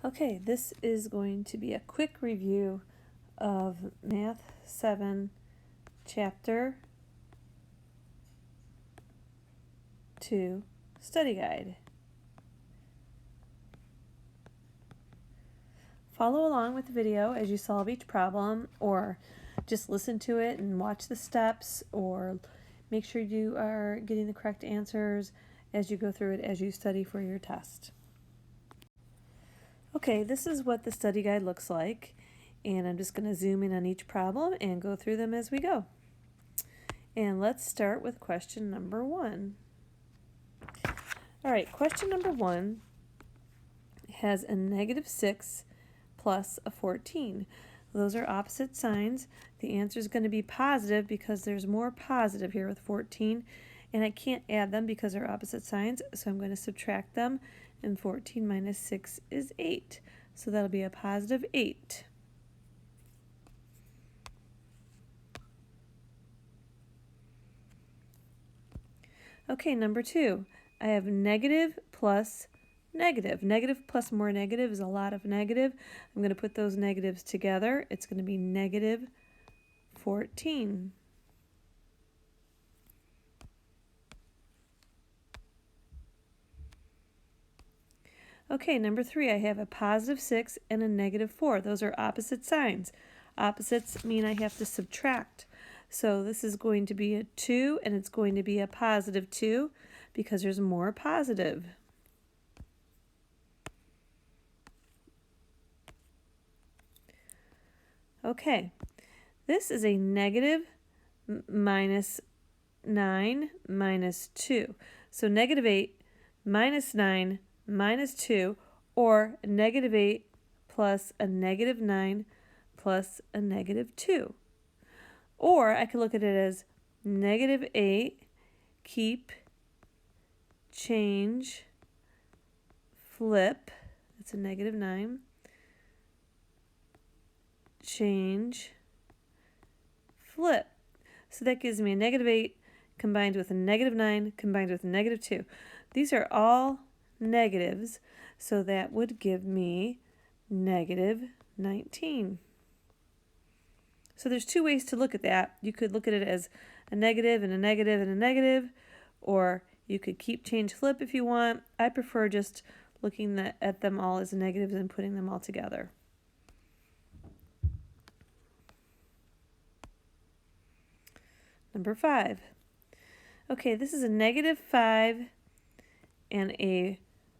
Okay, this is going to be a quick review of Math 7, Chapter 2 Study Guide. Follow along with the video as you solve each problem, or just listen to it and watch the steps, or make sure you are getting the correct answers as you go through it as you study for your test. Okay, this is what the study guide looks like, and I'm just going to zoom in on each problem and go through them as we go. And let's start with question number 1. All right, question number 1 has a -6 plus a 14. Those are opposite signs. The answer is going to be positive because there's more positive here with 14, and I can't add them because they're opposite signs, so I'm going to subtract them, and 14 minus 6 is 8. So that'll be a positive 8. Okay, number 2, I have negative plus negative. Negative plus more negative is a lot of negative. I'm going to put those negatives together. It's going to be negative 14. Okay, number 3, I have a positive 6 and a negative 4. Those are opposite signs. Opposites mean I have to subtract. So this is going to be a 2, and it's going to be a positive 2 because there's more positive. Okay, this is a negative minus 9 minus 2. So negative 8 minus 9 minus 2, or negative 8 plus a negative 9 plus a negative 2. Or I could look at it as negative 8, keep, change, flip, that's a negative 9, change, flip. So that gives me a negative 8 combined with a negative 9 combined with a negative 2. These are all negatives, so that would give me negative 19. So there's two ways to look at that. You could look at it as a negative and a negative and a negative, or you could keep, change, flip if you want. I prefer just looking at them all as negatives and putting them all together. Number 5. Okay, this is a negative 5 and a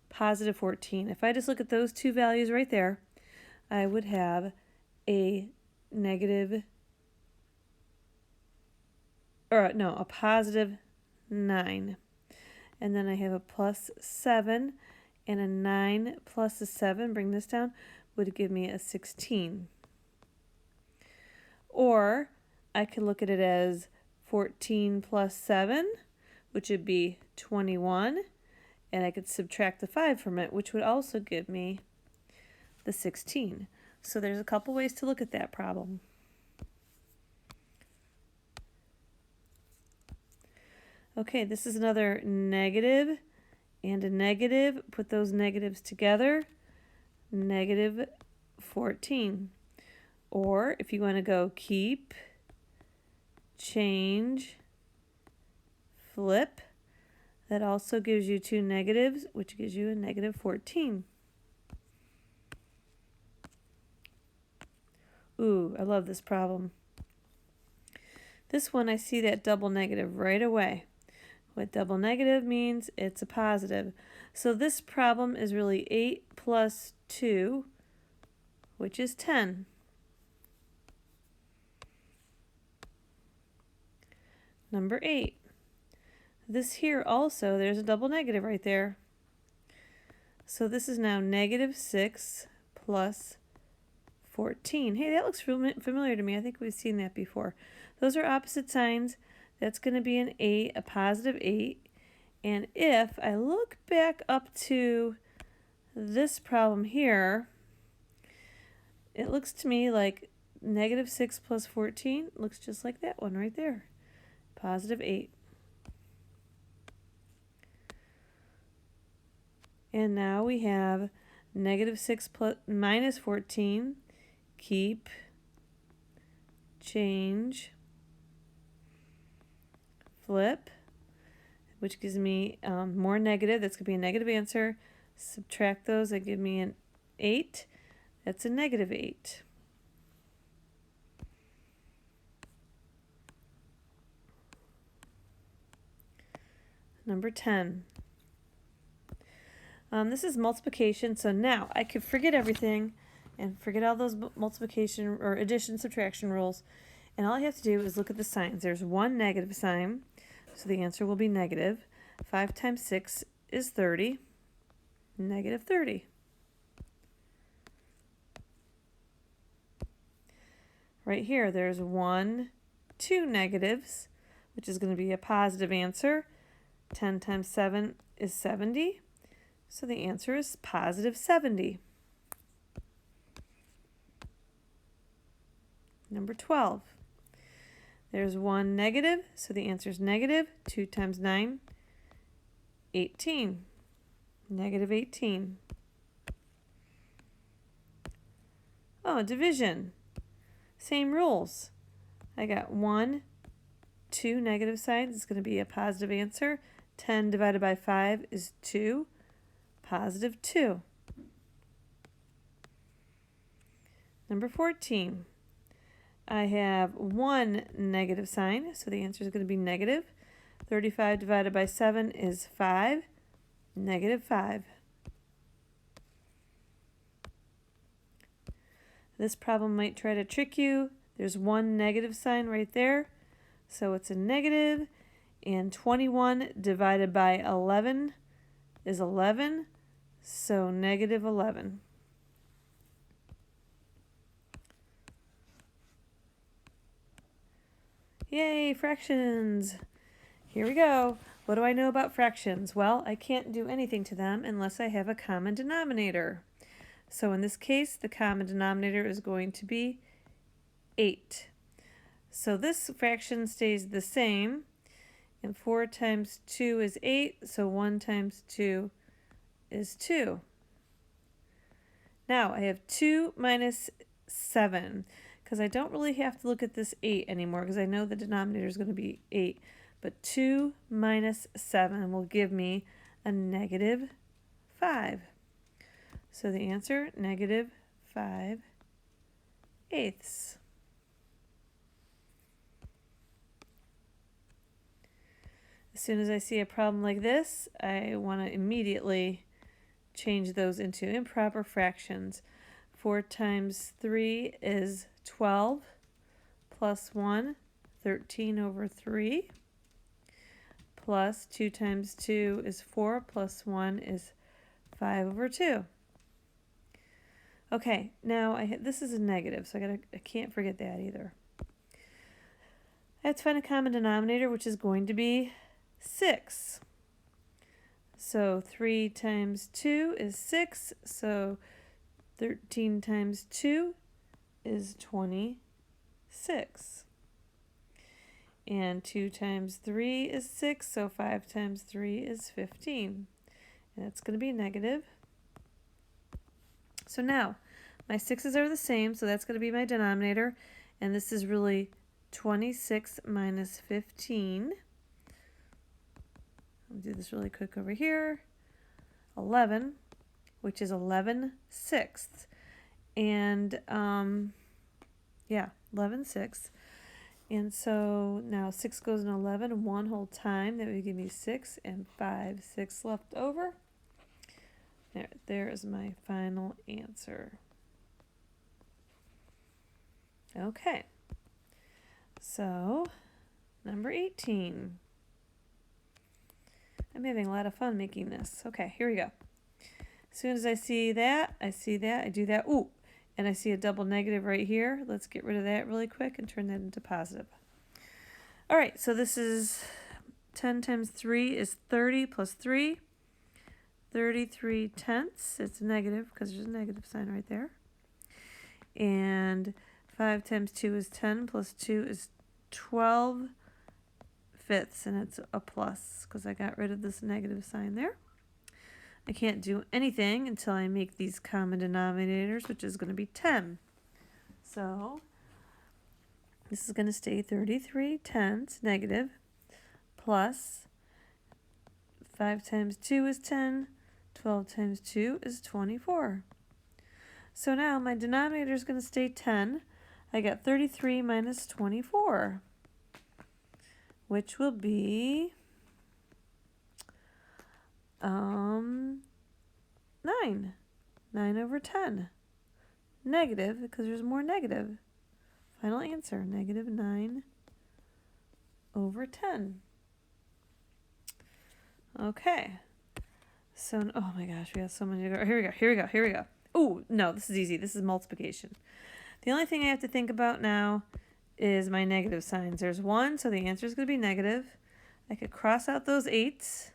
positive 14. If I just look at those two values right there, I would have a positive 9. And then I have a plus 7, and a 9 plus a 7, bring this down, would give me a 16. Or I could look at it as 14 plus 7, which would be 21. And I could subtract the 5 from it, which would also give me the 16. So there's a couple ways to look at that problem. Okay, this is another negative and a negative. Put those negatives together, negative 14. Or if you want to go keep, change, flip, that also gives you two negatives, which gives you a negative 14. Ooh, I love this problem. This one, I see that double negative right away. What double negative means, it's a positive. So this problem is really 8 plus 2, which is 10. Number 8. This here also, there's a double negative right there. So this is now negative 6 plus 14. Hey, that looks familiar to me. I think we've seen that before. Those are opposite signs. That's going to be an 8, a positive 8. And if I look back up to this problem here, it looks to me like negative 6 plus 14 looks just like that one right there. Positive 8. And now we have negative 6 plus minus 14, keep, change, flip, which gives me more negative. That's going to be a negative answer. Subtract those, that give me an 8. That's a negative 8. Number 10. This is multiplication, so now I could forget everything and forget all those multiplication or addition, subtraction rules, and all I have to do is look at the signs. There's one negative sign, so the answer will be negative. 5 times 6 is 30, negative 30. Right here, there's 2 negatives, which is going to be a positive answer. 10 times 7 is 70. So the answer is positive 70. Number 12. There's 1 negative, so the answer is negative. 2 times 9, 18. Negative 18. Oh, division. Same rules. I got 2 negative signs. It's going to be a positive answer. 10 divided by 5 is 2. Positive 2. Number 14. I have 1 negative sign, so the answer is going to be negative. 35 divided by 7 is 5. Negative 5. This problem might try to trick you. There's 1 negative sign right there, so it's a negative. And 21 divided by 11 is 11, so negative 11. Yay, fractions! Here we go. What do I know about fractions? Well, I can't do anything to them unless I have a common denominator. So in this case, the common denominator is going to be 8. So this fraction stays the same. And 4 times 2 is 8, so 1 times 2 is 2. Now I have 2 minus 7, because I don't really have to look at this 8 anymore, because I know the denominator is going to be 8. But 2 minus 7 will give me a negative 5. So the answer, negative 5/8. As soon as I see a problem like this, I want to immediately change those into improper fractions. 4 times 3 is 12, plus 1, 13 over 3, plus 2 times 2 is 4, plus 1 is 5 over 2. Okay, now this is a negative, so I can't forget that either. I have to find a common denominator, which is going to be 6. So 3 times 2 is 6, so 13 times 2 is 26. And 2 times 3 is 6, so 5 times 3 is 15. And that's going to be negative. So now, my 6's are the same, so that's going to be my denominator. And this is really 26 minus 15. I'll do this really quick over here. 11, which is 11/6. And, 11/6. And so now 6 goes in 11 one whole time. That would give me 6 and 5, 6 left over. There is my final answer. Okay. So, number 18. I'm having a lot of fun making this. Okay, here we go. As soon as I see that, I do that. Ooh, and I see a double negative right here. Let's get rid of that really quick and turn that into positive. All right, so this is 10 times 3 is 30 plus 3. 33/10. It's negative because there's a negative sign right there. And 5 times 2 is 10 plus 2 is 12/5, and it's a plus because I got rid of this negative sign there. I can't do anything until I make these common denominators, which is going to be 10. So this is going to stay 33 tenths negative plus 5 times 2 is 10, 12 times 2 is 24. So now my denominator is going to stay 10. I got 33 minus 24, which will be 9. 9 over 10. Negative, because there's more negative. Final answer, negative 9 over 10. Okay. So, oh my gosh, we got so many to go. Here we go. Oh, no, this is easy. This is multiplication. The only thing I have to think about now is my negative signs. There's 1, so the answer is going to be negative. I could cross out those 8s.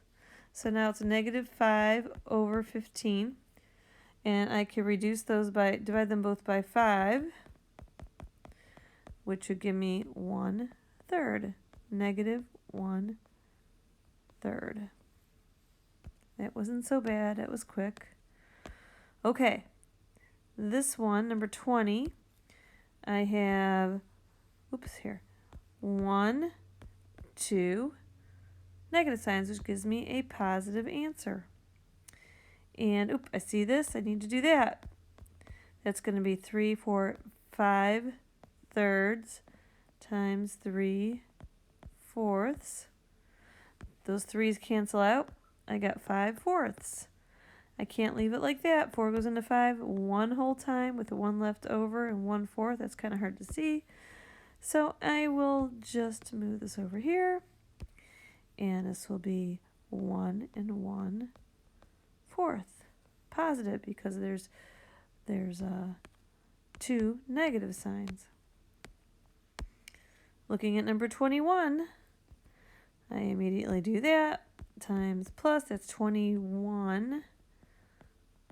So now it's a negative 5 over 15. And I could reduce those by, divide them both by 5, which would give me 1/3. Negative 1/3. That wasn't so bad. That was quick. Okay. This one, number 20, I have, 1, 2, negative signs, which gives me a positive answer. And, I see this. I need to do that. That's going to be 3, 4, 5 thirds times 3 fourths. Those 3's cancel out. I got 5 fourths. I can't leave it like that. 4 goes into 5 one whole time with the 1 left over and 1/4. That's kind of hard to see. So I will just move this over here. And this will be 1 and 1/4. Positive, because there's 2 negative signs. Looking at number 21, I immediately do that. Times plus, that's 21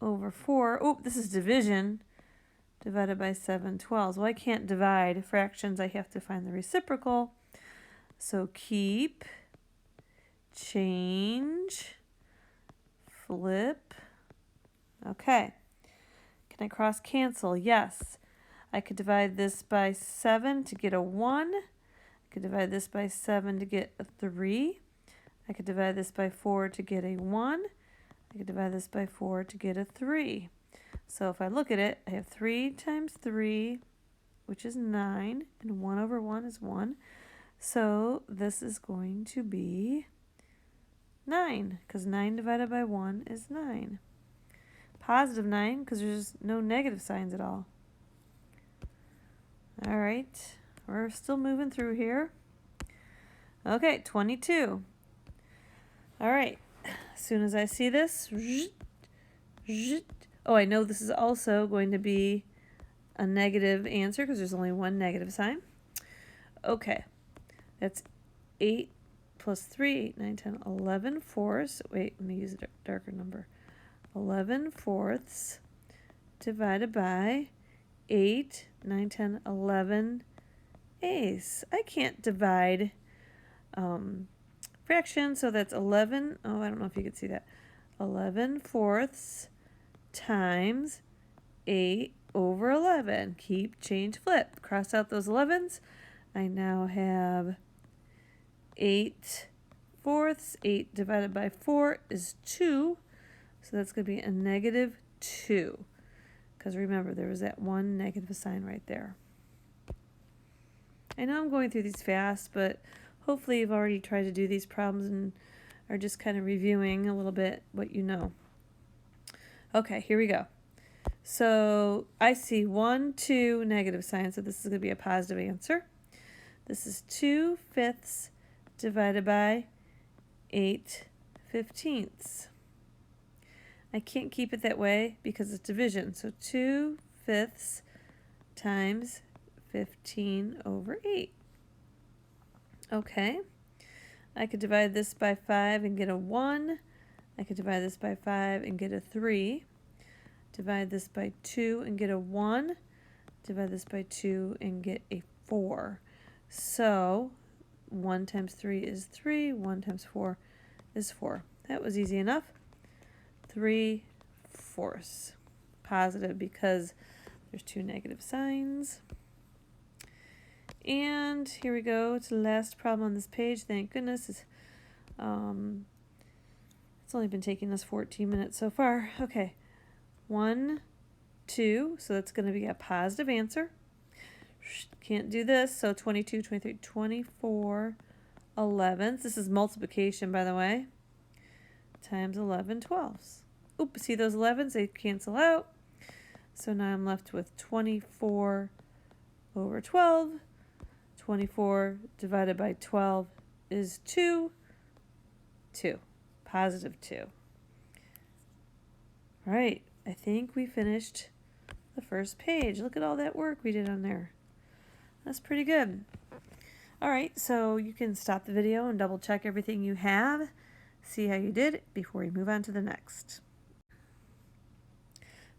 over 4. Oh, this is division. Divided by 7/12. Well, I can't divide fractions. I have to find the reciprocal. So keep, change, flip. Okay. Can I cross cancel? Yes. I could divide this by 7 to get a 1. I could divide this by 7 to get a 3. I could divide this by 4 to get a 1. I could divide this by 4 to get a 3. So if I look at it, I have 3 times 3, which is 9, and 1 over 1 is 1. So this is going to be 9, because 9 divided by 1 is 9. Positive 9, because there's no negative signs at all. All right, we're still moving through here. Okay, 22. All right, as soon as I see this, oh, I know this is also going to be a negative answer because there's only one negative sign. Okay, that's 8 plus 3, 8, 9, 10, 11 fourths. Wait, let me use a darker number. 11 fourths divided by 8, 9, 10, 11 eighths. I can't divide fractions, so that's 11. Oh, I don't know if you could see that. 11 fourths times 8 over 11. Keep, change, flip. Cross out those 11s. I now have 8 fourths. 8 divided by 4 is 2. So that's going to be a negative 2. Because remember, there was that one negative sign right there. I know I'm going through these fast, but hopefully you've already tried to do these problems and are just kind of reviewing a little bit what you know. Okay, here we go. So I see 1, 2 negative signs, so this is going to be a positive answer. This is 2 fifths divided by 8 fifteenths. I can't keep it that way because it's division. So 2 fifths times 15 over 8. Okay. I could divide this by 5 and get a 1. I could divide this by 5 and get a 3. Divide this by 2 and get a 1. Divide this by 2 and get a 4. So 1 times 3 is 3. 1 times 4 is 4. That was easy enough. 3/4. Positive because there's two negative signs. And here we go to the last problem on this page. Thank goodness. It's only been taking us 14 minutes so far. Okay. 1, 2. So that's going to be a positive answer. Can't do this. So 22, 23, 24 11s. This is multiplication, by the way. Times 11 12s. Oops, see those 11s? They cancel out. So now I'm left with 24 over 12. 24 divided by 12 is 2. 2. Positive 2. All right, I think we finished the first page. Look at all that work we did on there. That's pretty good. All right, so you can stop the video and double check everything you have. See how you did before we move on to the next.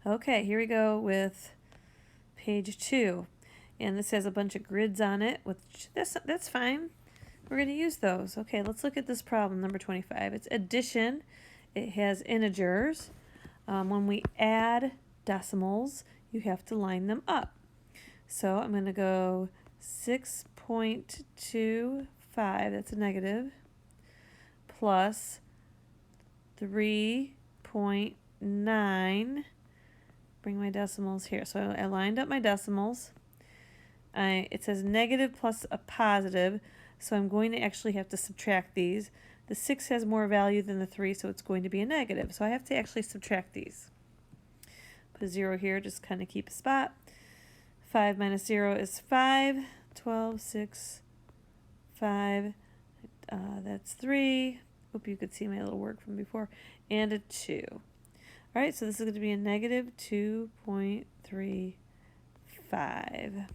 Okay, here we go with page 2. And this has a bunch of grids on it, which that's fine. We're going to use those. Okay, let's look at this problem, number 25. It's addition. It has integers. When we add decimals, you have to line them up. So I'm going to go 6.25, that's a negative, plus 3.9. Bring my decimals here. So I lined up my decimals. It says negative plus a positive, so I'm going to actually have to subtract these. The 6 has more value than the 3, so it's going to be a negative. So I have to actually subtract these. Put a 0 here, just kind of keep a spot. 5 minus 0 is 5. 12, 6, 5. That's 3. Hope you could see my little work from before. And a 2. All right, so this is going to be a negative 2.35.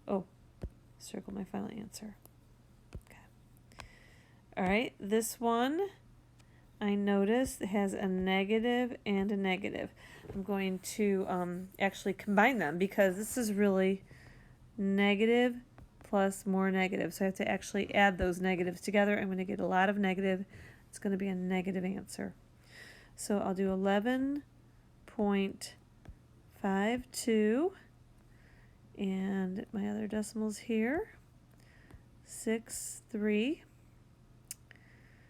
Oh, circle my final answer. Okay. All right, this one I noticed has a negative and a negative. I'm going to actually combine them because this is really negative plus more negative. So I have to actually add those negatives together. I'm going to get a lot of negative. It's going to be a negative answer. So I'll do 11.52. And my other decimals here, 6, 3.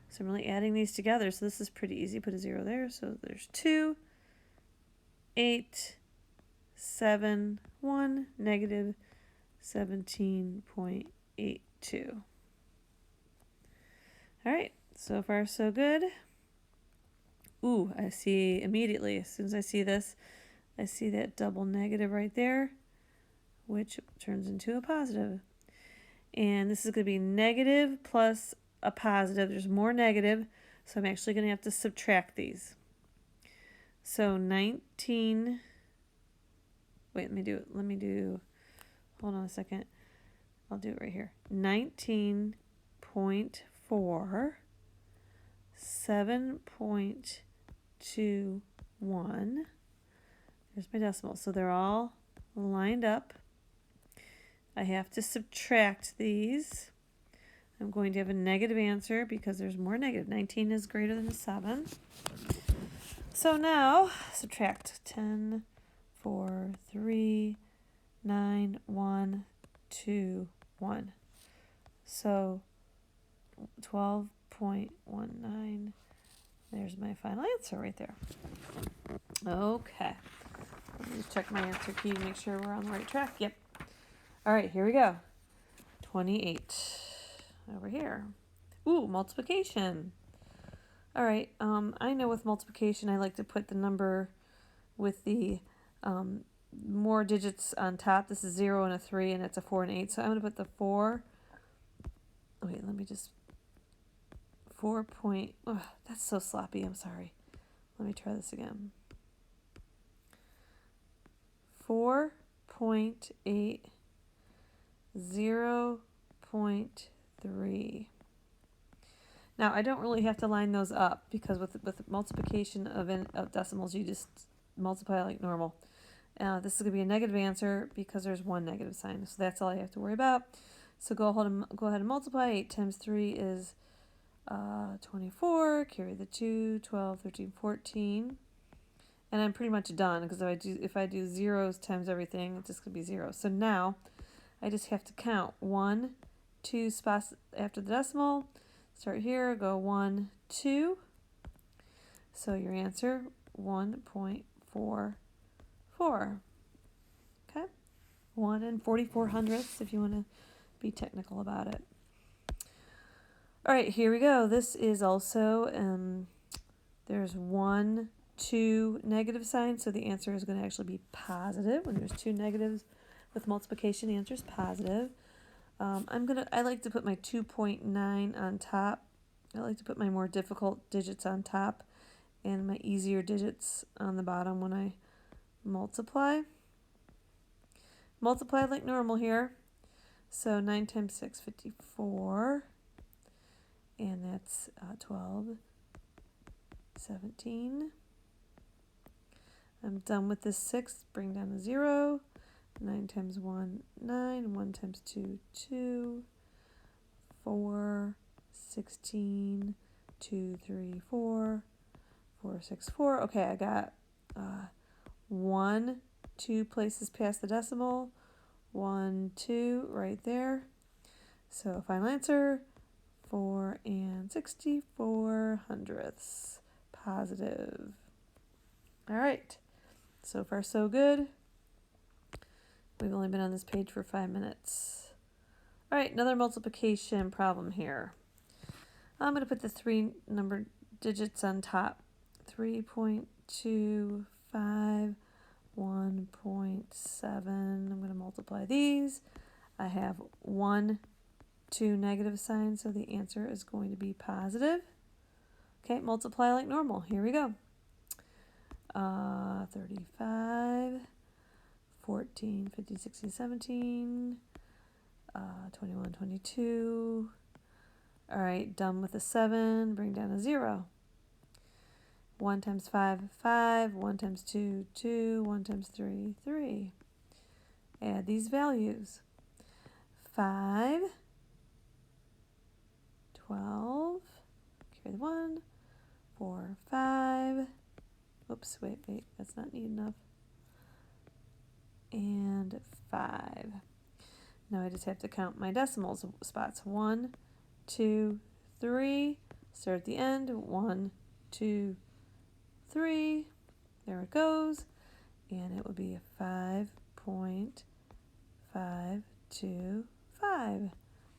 So I'm really adding these together. So this is pretty easy. Put a 0 there. So there's 2, 8, 7, 1, negative 17.82. All right. So far, so good. Ooh, I see immediately, as soon as I see this, I see that double negative right there, which turns into a positive. And this is going to be negative plus a positive. There's more negative, so I'm actually going to have to subtract these. So 19, wait, let me do, hold on a second. I'll do it right here. 19.4, 7.21. There's my decimals. So they're all lined up. I have to subtract these. I'm going to have a negative answer because there's more negative. 19 is greater than 7. So now subtract 10, 4, 3, 9, 1, 2, 1. So 12.19. There's my final answer right there. Okay. Let me just check my answer key to make sure we're on the right track. Yep. All right, here we go. 28 over here. Ooh, multiplication. All right, I know with multiplication I like to put the number with the more digits on top. This is 0 and a 3, and it's a 4 and 8. So I'm going to put the 4. Wait, let me just 4 point. Oh, that's so sloppy. I'm sorry. Let me try this again. 4.8, 0.3. Now I don't really have to line those up because with multiplication of decimals, you just multiply like normal. This is going to be a negative answer because there's one negative sign. So that's all I have to worry about. So go ahead and multiply. 8 times 3 is 24, carry the 2, 12, 13, 14. And I'm pretty much done because if I do zeros times everything, it's just going to be 0. So now I just have to count 1, 2 spots after the decimal. Start here, go 1, 2. So your answer, 1.44. Okay? 1 and 44 hundredths if you want to be technical about it. All right, here we go. This is also, there's 1, 2 negative signs, so the answer is going to actually be positive. When there's 2 negatives with multiplication, the answer is positive. I like to put my 2.9 on top. I like to put my more difficult digits on top and my easier digits on the bottom when I multiply. Multiply like normal here. So 9 times 6, 54. And that's 12, 17. I'm done with this 6. Bring down a 0. 9 times 1, 9. 1 times 2, 2. 4, 16. 2, 3, 4. 4, 6, 4. Okay, I got 1, 2 places past the decimal. 1, 2 right there. So final answer, 4 and 64 hundredths. Positive. All right. So far, so good. We've only been on this page for 5 minutes. All right, another multiplication problem here. I'm going to put the 3 number digits on top. 3.25, 1.7. I'm going to multiply these. I have 1, 2 negative signs, so the answer is going to be positive. Okay, multiply like normal. Here we go. 35, 14, 15, 16, 17, 21, 22. All right, done with a 7. Bring down a 0. 1 times 5, 5. 1 times 2, 2. 1 times 3, 3. Add these values. 5, 12, carry the 1, 4, 5. Oops, wait, that's not neat enough. And 5. Now I just have to count my decimals spots. 1, 2, 3. Start at the end. 1, 2, 3. There it goes. And it would be a 5.525.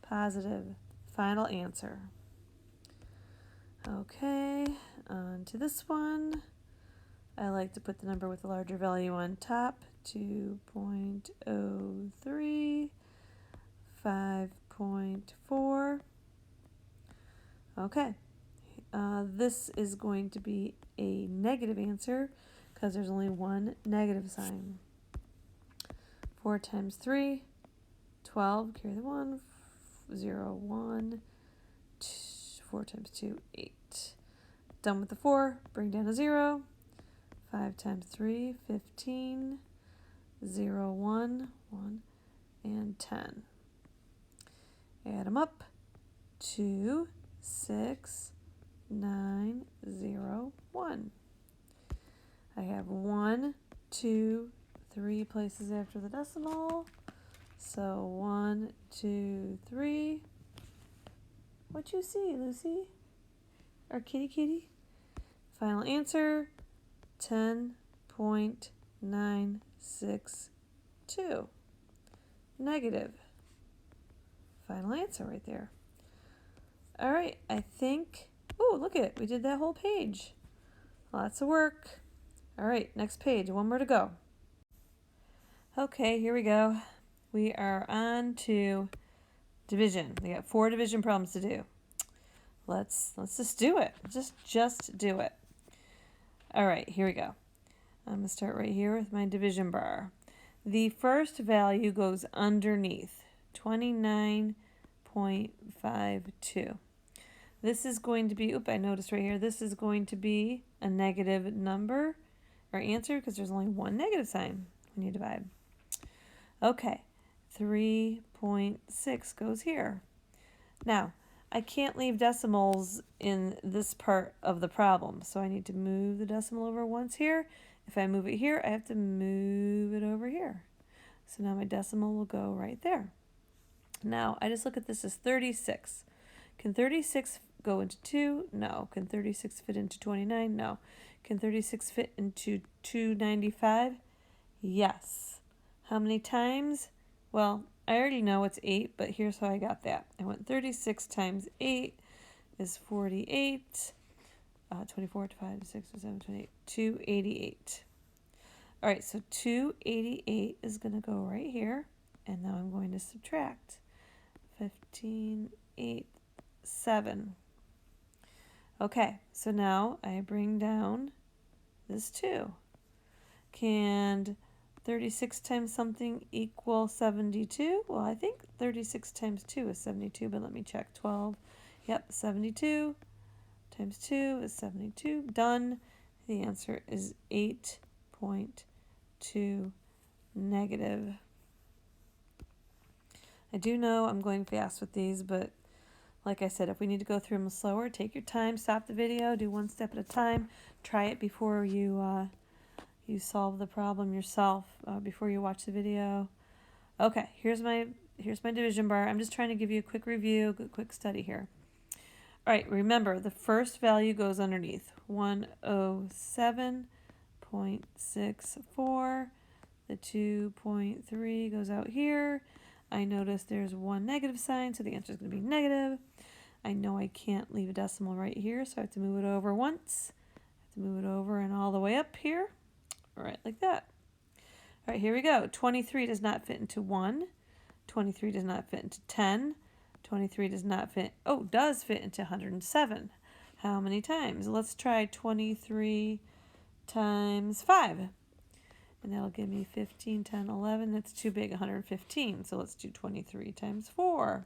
Positive. Final answer. Okay, on to this one. I like to put the number with the larger value on top. 2.03. 5.4. Okay, this is going to be a negative answer because there's only one negative sign. 4 times 3, 12, carry the 1, 0, 1, 4 times 2, 8. Done with the 4, bring down a 0. 5 times 3, 15, 0, 1, 1, and 10. Add them up. 2, 6, 9, 0, 1. I have 1, 2, 3 places after the decimal. So 1, 2, 3. What you see, Lucy? Or kitty? Final answer, 10.962. Negative. Final answer right there. All right, I think, oh, look at it. We did that whole page. Lots of work. All right, next page. One more to go. Okay, here we go. We are on to division. We got 4 division problems to do. Let's just do it. Just do it. All right, here we go. I'm going to start right here with my division bar. The first value goes underneath, 29.52. This is going to be, I noticed right here, this is going to be a negative number or answer because there's only one negative sign when you divide. Okay, 3.6 goes here. Now, I can't leave decimals in this part of the problem, so I need to move the decimal over once here. If I move it here, I have to move it over here. So now my decimal will go right there. Now, I just look at this as 36. Can 36 go into 2? No. Can 36 fit into 29? No. Can 36 fit into 295? Yes. How many times? Well, I already know it's 8, but here's how I got that. I went 36 times 8 is 48. 24, 5, 6, 7, 28. 288. All right, so 288 is going to go right here. And now I'm going to subtract. 15, 8, 7. Okay, so now I bring down this 2. Can 36 times something equal 72? Well, I think 36 times 2 is 72, but let me check. 12. Yep, 72 times 2 is 72. Done. The answer is 8.2 negative. I do know I'm going fast with these, but like I said, if we need to go through them slower, take your time, stop the video, do one step at a time. Try it before you solve the problem yourself, before you watch the video. Okay, here's my division bar. I'm just trying to give you a quick review, a quick study here. All right, remember, the first value goes underneath. 107.64. The 2.3 goes out here. I notice there's one negative sign, so the answer is going to be negative. I know I can't leave a decimal right here, so I have to move it over once. I have to move it over and all the way up here. Right like that. All right, here we go. 23 does not fit into 1. 23 does not fit into 10. 23 does not fit, does fit into 107. How many times? Let's try 23 times 5. And that'll give me 15, 10, 11. That's too big, 115. So let's do 23 times 4,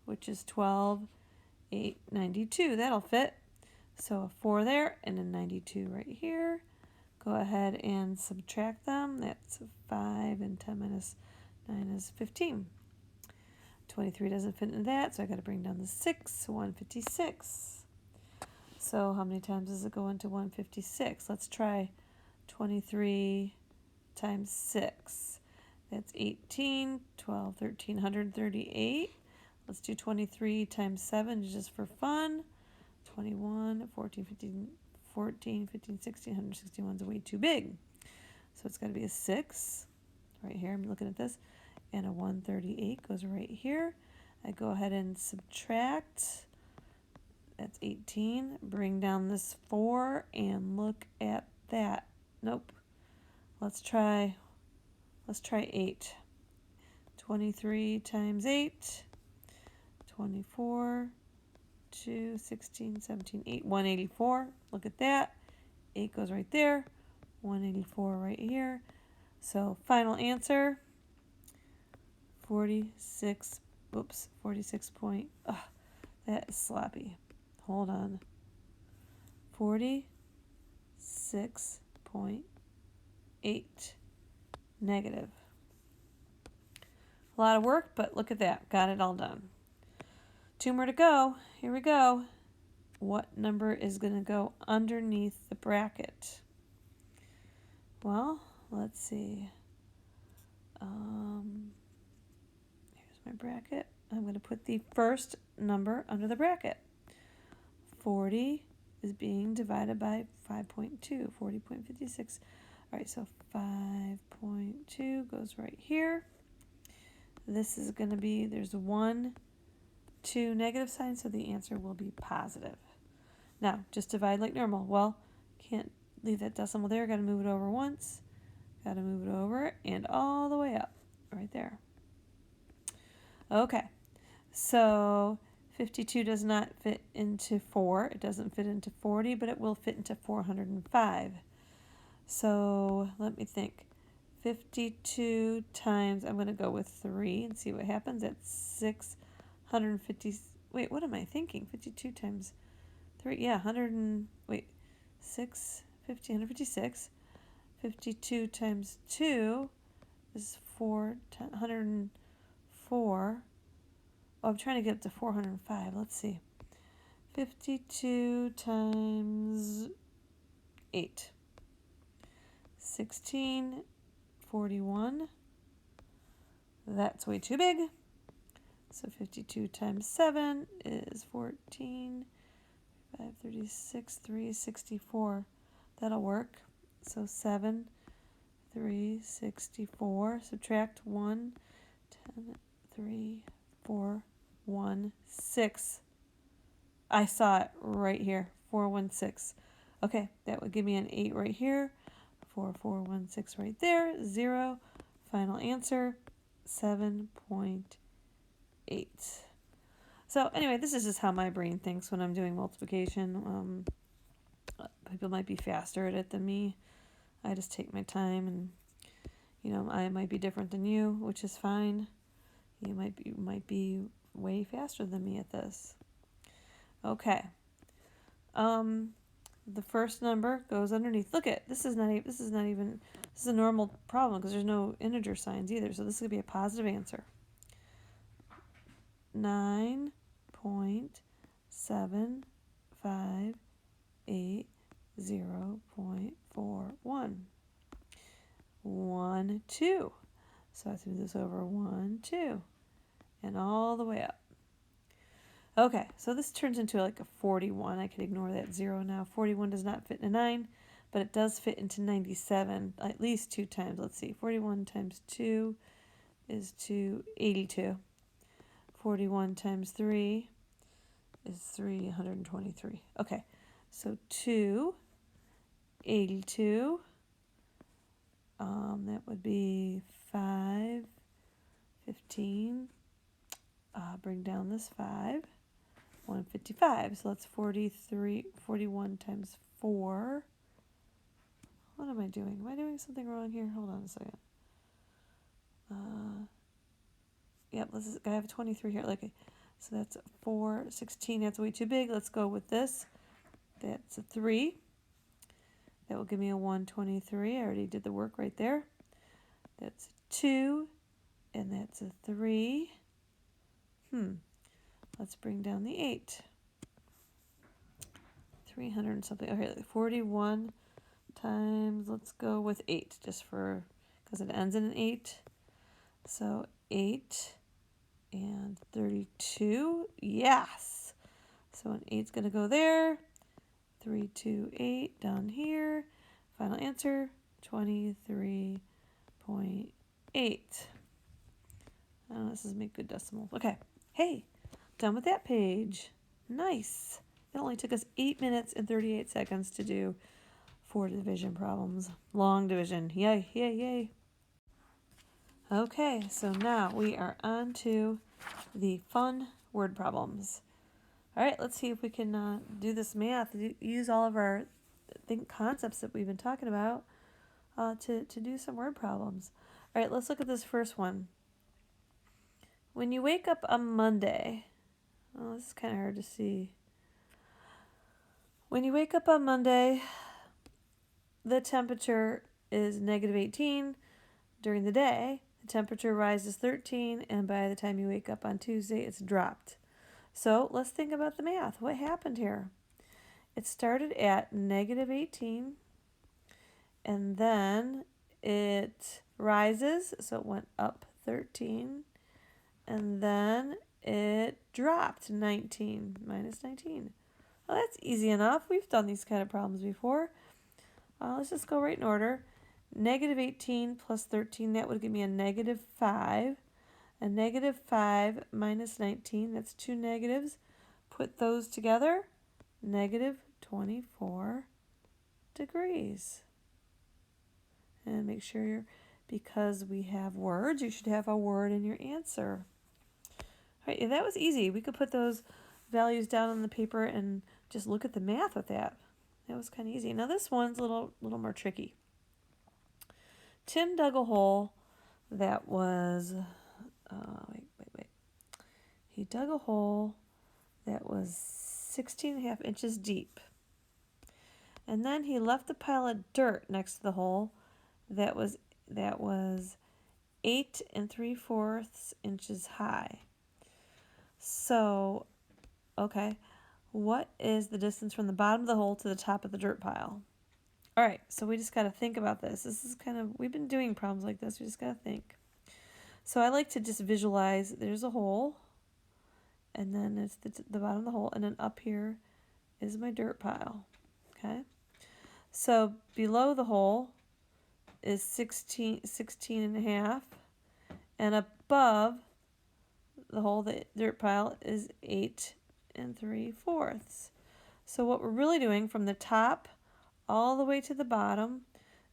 which is 12, 8, 92. That'll fit. So a 4 there and a 92 right here. Go ahead and subtract them. That's 5 and 10 minus 9 is 15. 23 doesn't fit into that, so I got to bring down the 6, 156. So how many times does it go into 156? Let's try 23 times 6. That's 18, 12, 13, 138. Let's do 23 times 7 just for fun. 21, 14, 15, 16, 161 is way too big. So it's got to be a 6 right here. I'm looking at this. And a 138 goes right here. I go ahead and subtract. That's 18. Bring down this 4 and look at that. Nope. Let's try 8. 23 times 8. 24. 2, 16, 17, 8, 184. Look at that. 8 goes right there. 184 right here. So final answer, 46 point, that is sloppy. Hold on. 46.8 negative. A lot of work, but look at that. Got it all done. 2 more to go. Here we go. What number is going to go underneath the bracket? Well, let's see. Here's my bracket. I'm going to put the first number under the bracket. 40 is being divided by 5.2, 40.56. All right, so 5.2 goes right here. This is going to be, there's 1, 2 negative signs, so the answer will be positive. Now, just divide like normal. Well, can't leave that decimal there. Got to move it over once. Got to move it over and all the way up right there. Okay, so 52 does not fit into 4. It doesn't fit into 40, but it will fit into 405. So let me think. 52 times, I'm going to go with 3 and see what happens. That's 650. Wait, what am I thinking? 52 times 3. Yeah, 156. 52 times 2 is 104. Oh, I'm trying to get up to 405. Let's see. 52 times 8. 1641. That's way too big. So 52 times 7 is 14. 536, 364. That'll work. So 7, 364. Subtract 1, 10, 3, 4, 1, 6. I saw it right here. 416. Okay, that would give me an 8 right here. 4416 right there. 0. Final answer, 7.8. So anyway, this is just how my brain thinks when I'm doing multiplication. People might be faster at it than me. I just take my time, and I might be different than you, which is fine. You might be way faster than me at this. Okay. The first number goes underneath. Look at this is a normal problem because there's no integer signs either. So this is gonna be a positive answer. 9.7580.41. 1, 2. So I have to move this over 1, 2, and all the way up. Okay, so this turns into like a 41. I could ignore that 0 now. 41 does not fit in a 9, but it does fit into 97 at least 2 times. Let's see. 41 times 2 is 282. 41 times 3 is 323. Okay, so 282. That would be 5, 15. Bring down this 5. 155. So that's 41 times 4. What am I doing? Am I doing something wrong here? Hold on a second. Yep, I have 23 here. Okay, so that's 4, 16. That's way too big. Let's go with this. That's a 3. That will give me a 123. I already did the work right there. That's 2, and that's a 3. Let's bring down the 8. 300 and something. Okay, 41 times, let's go with 8, just because it ends in an 8. So 8 and 32. Yes. So an 8's going to go there. 3, 2, 8 down here. Final answer, 23.8. Oh, this is make good decimals. Okay. Hey, done with that page. Nice. It only took us 8 minutes and 38 seconds to do 4 division problems. Long division. Yay, yay, yay. Okay, so now we are on to the fun word problems. All right, let's see if we can do this math, use all of our concepts that we've been talking about to do some word problems. All right, let's look at this first one. When you wake up on Monday, oh, this is kind of hard to see. When you wake up on Monday, the temperature is negative 18. During the day, the temperature rises 13, and by the time you wake up on Tuesday, it's dropped. So let's think about the math. What happened here? It started at negative 18, and then it rises, so it went up 13, and then it dropped 19, minus 19. Well, that's easy enough. We've done these kind of problems before. Let's just go right in order. Negative 18 plus 13, that would give me a negative 5. A negative 5 minus 19, that's 2 negatives. Put those together, negative 24 degrees. And make sure because we have words, you should have a word in your answer. All right, that was easy. We could put those values down on the paper and just look at the math with that. That was kind of easy. Now this one's a little more tricky. Tim dug a hole that was, wait. He dug a hole that was 16.5 inches deep. And then he left a pile of dirt next to the hole that was 8 3/4 inches high. So, okay, what is the distance from the bottom of the hole to the top of the dirt pile? All right, so we just got to think about this. This is kind of, we've been doing problems like this. We just got to think. So I like to just visualize there's a hole, and then it's the bottom of the hole, and then up here is my dirt pile. Okay, so below the hole is 16 and a half, and above the hole, the dirt pile, is 8 3/4. So what we're really doing from the top all the way to the bottom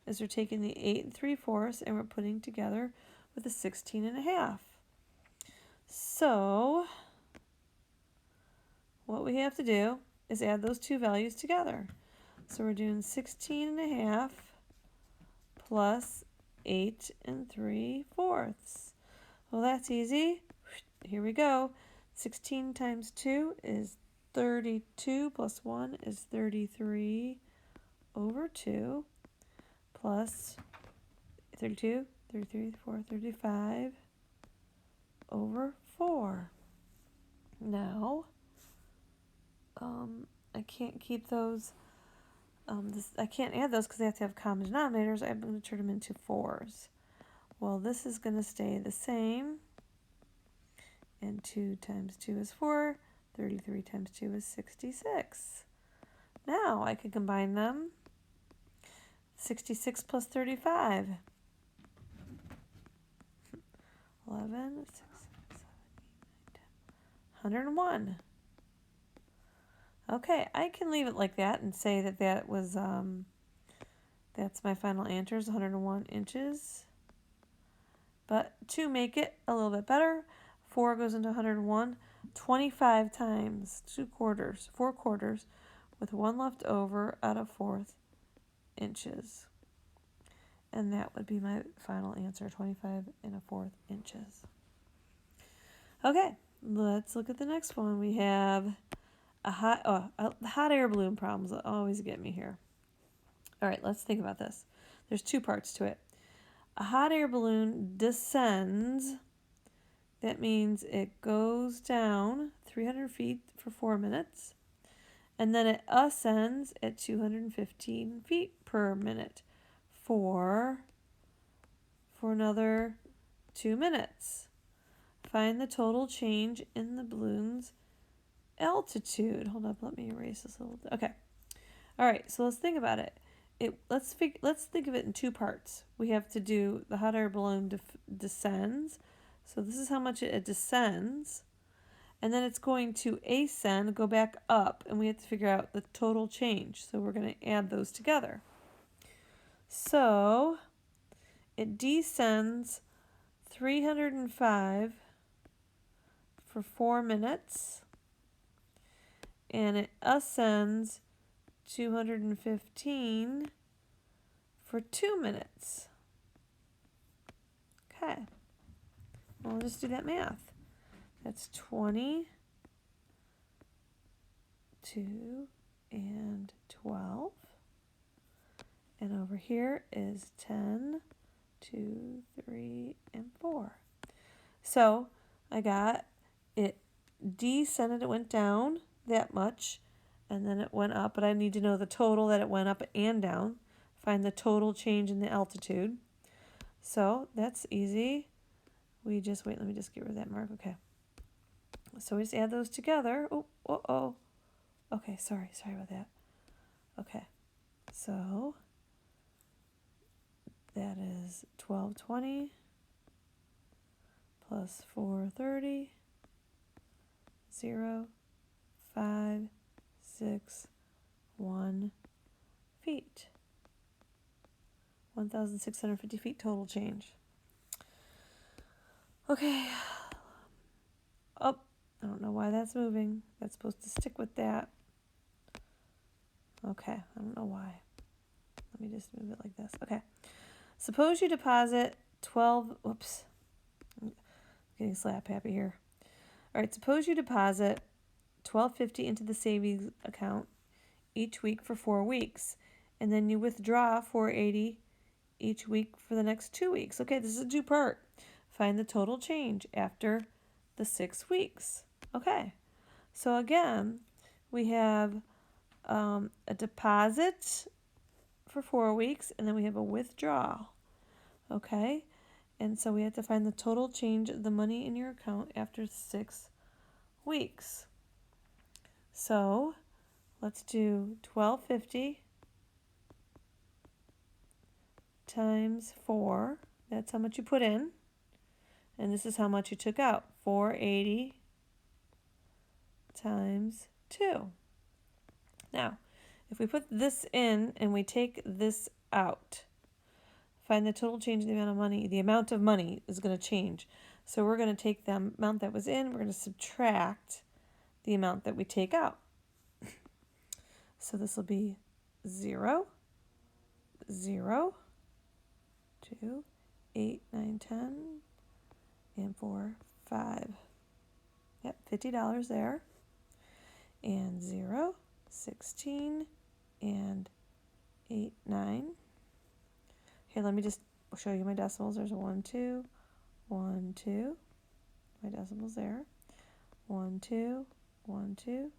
is we're taking the 8 3/4 and we're putting together with a 16 and a half. So what we have to do is add those two values together. So we're doing 16 and a half plus 8 3/4. Well, that's easy. Here we go. 16 times 2 is 32 plus 1 is 33 over 2 plus 32, 33, 4, 35 over 4. Now, I can't keep those, I can't add those because they have to have common denominators. I'm going to turn them into 4s. Well, this is going to stay the same. And 2 times 2 is 4. 33 times 2 is 66. Now I can combine them. 66 plus 35. 11, 6, 7, 8, 9, 10. 101. Okay, I can leave it like that and say that that was, that's my final answer is 101 inches. But to make it a little bit better, 4 goes into 101 25 times 4 quarters, with 1 left over out of 4th inches. And that would be my final answer, 25 1/4 inches. Okay, let's look at the next one. We have a hot air balloon problems that always get me here. All right, let's think about this. There's two parts to it. A hot air balloon descends. That means it goes down 300 feet for 4 minutes, and then it ascends at 215 feet per minute for another 2 minutes. Find the total change in the balloon's altitude. Hold up, let me erase this a little bit. Okay. All right, so let's think about it. Let's think of it in two parts. We have to do the hot air balloon descends. So this is how much it descends. And then it's going to ascend, go back up, and we have to figure out the total change. So we're going to add those together. So it descends 305 for 4 minutes, and it ascends 215 for 2 minutes. Okay, well, we'll just do that math. That's 20, 2, and 12. And over here is 10, 2, 3, and 4. So I got it descended, it went down that much, and then it went up, but I need to know the total that it went up and down. Find the total change in the altitude. So that's easy. Let me just get rid of that mark. Okay. So we just add those together. Oh. Okay, sorry about that. Okay. So that is 1220 plus 430, 0, 5, 6, 1 feet. 1,650 feet total change. Okay. Oh, I don't know why that's moving. That's supposed to stick with that. Okay, I don't know why. Let me just move it like this. Okay. Suppose you deposit 12, whoops. I'm getting slap happy here. All right, suppose you deposit $12.50 into the savings account each week for 4 weeks, and then you withdraw $4.80 each week for the next 2 weeks. Okay, this is a two-part. Find the total change after the 6 weeks. Okay, so again, we have a deposit for 4 weeks, and then we have a withdrawal. Okay, and so we have to find the total change of the money in your account after 6 weeks. So let's do $12.50 times 4. That's how much you put in. And this is how much you took out. $4.80 times 2. Now, if we put this in and we take this out, find the total change in the amount of money. The amount of money is going to change. So we're going to take the amount that was in, we're going to subtract the amount that we take out. So this will be 0, 0, 2, 8, 9, 10, and 4, 5. Yep, $50 there. And 0, 16, and 8, 9. Here, let me just show you my decimals. There's a 1, 2, 1, 2. My decimals there. 1, 2, 1, 2.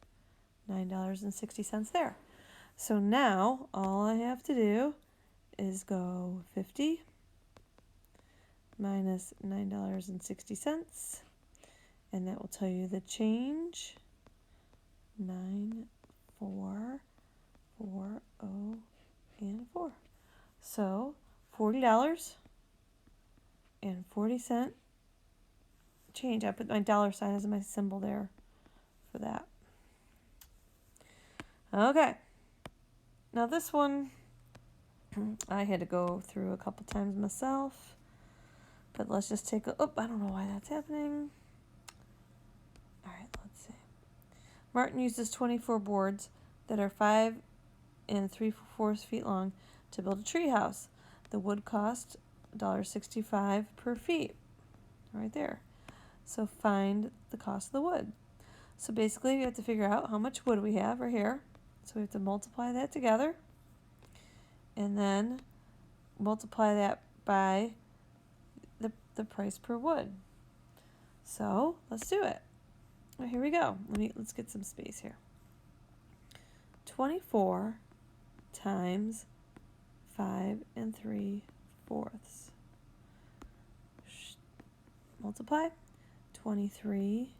$9.60 there. So now all I have to do is go 50 minus $9.60, and that will tell you the change. 9, 4, 4, 0, and 4. So $40.40 change. I put my dollar sign as my symbol there for that. Okay. Now this one I had to go through a couple times myself. But let's just take a, I don't know why that's happening. All right, let's see. Martin uses 24 boards that are 5 3/4 feet long to build a tree house. The wood cost $1.65 per feet. Right there. So find the cost of the wood. So basically we have to figure out how much wood we have right here. So we have to multiply that together. And then multiply that by the price per wood. So let's do it. Well, here we go. Let's get some space here. 24 times 5 3/4. Multiply. 23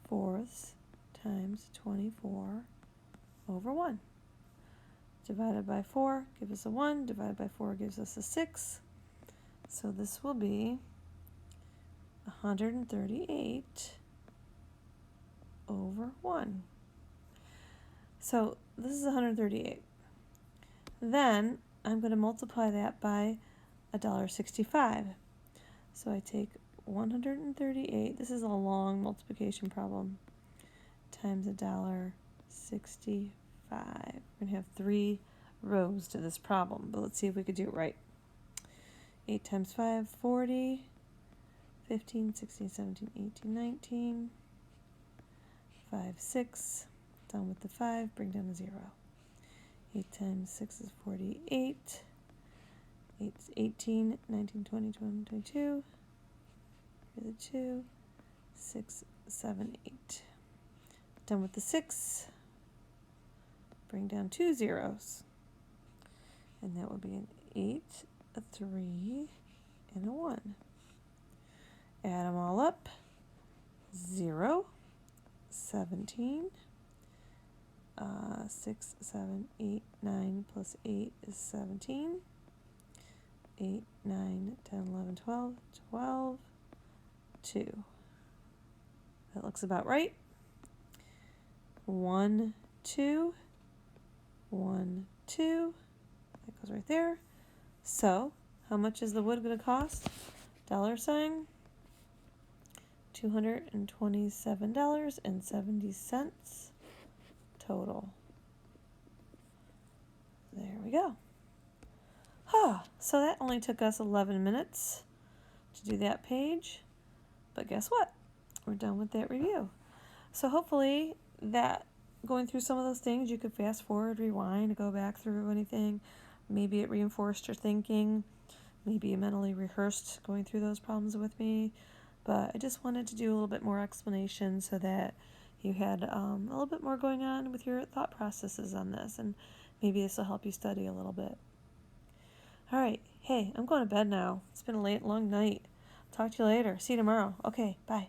fourths times 24 over 1. Divided by 4 gives us a 1. Divided by 4 gives us a 6. So this will be 138 over 1. So this is 138. Then I'm going to multiply that by $1.65. So I take 138, this is a long multiplication problem, times $1.65. We're going to have 3 rows to this problem, but let's see if we could do it right. 8 times 5, 40, 15, 16, 17, 18, 19, 5, 6, down with the 5, bring down the 0. 8 times 6 is 48, 8 is 18, 19, 20, 21, 22, here's the 2, 6, 7, 8. Done with the 6, bring down 2 zeros, and that would be an 8, a 3, and a 1. Add them all up. 0, 17, 6, 7, 8, 9 plus 8 is 17. 8, 9, 10, 11, 12, 12, 2. That looks about right. 1, 2, 1, 2. That goes right there. So, how much is the wood going to cost? $, $227.70 total. There we go. So that only took us 11 minutes to do that page. But guess what? We're done with that review. So hopefully that going through some of those things, you could fast forward, rewind, go back through anything. Maybe it reinforced your thinking. Maybe you mentally rehearsed going through those problems with me. but I just wanted to do a little bit more explanation so that you had a little bit more going on with your thought processes on this, and maybe this will help you study a little bit. All right, hey, I'm going to bed now. It's been a long night. Talk to you later. See you tomorrow. Okay, bye.